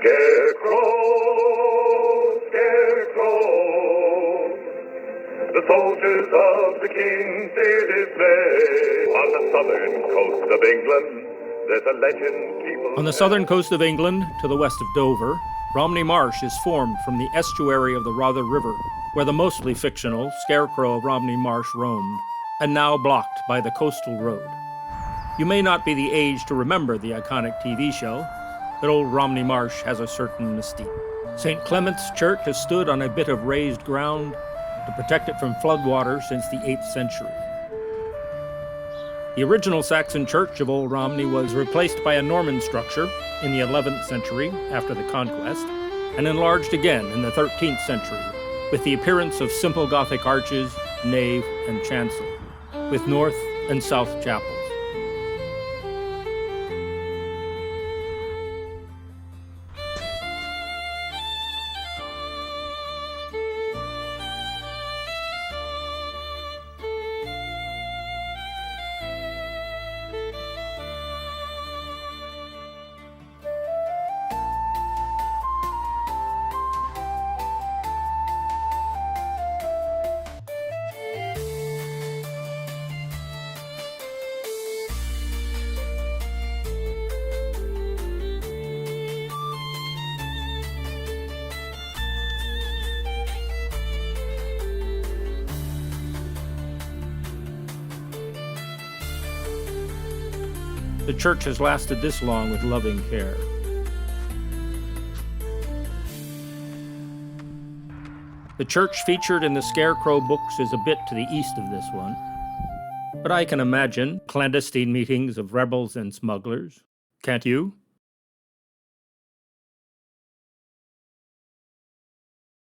Scarecrow, Scarecrow, the soldiers of the king fear dismay. On the southern coast of England, there's a legend people... On the southern coast of England, to the west of Dover, Romney Marsh is formed from the estuary of the Rother River, where the mostly fictional Scarecrow of Romney Marsh roamed, and now blocked by the coastal road. You may not be the age to remember the iconic TV show, but Old Romney Marsh has a certain mystique. St. Clement's Church has stood on a bit of raised ground to protect it from floodwater since the 8th century. The original Saxon church of Old Romney was replaced by a Norman structure in the 11th century after the conquest, and enlarged again in the 13th century with the appearance of simple Gothic arches, nave, and chancel, with north and south chapels. The church has lasted this long with loving care. The church featured in the Scarecrow books is a bit to the east of this one, but I can imagine clandestine meetings of rebels and smugglers. Can't you?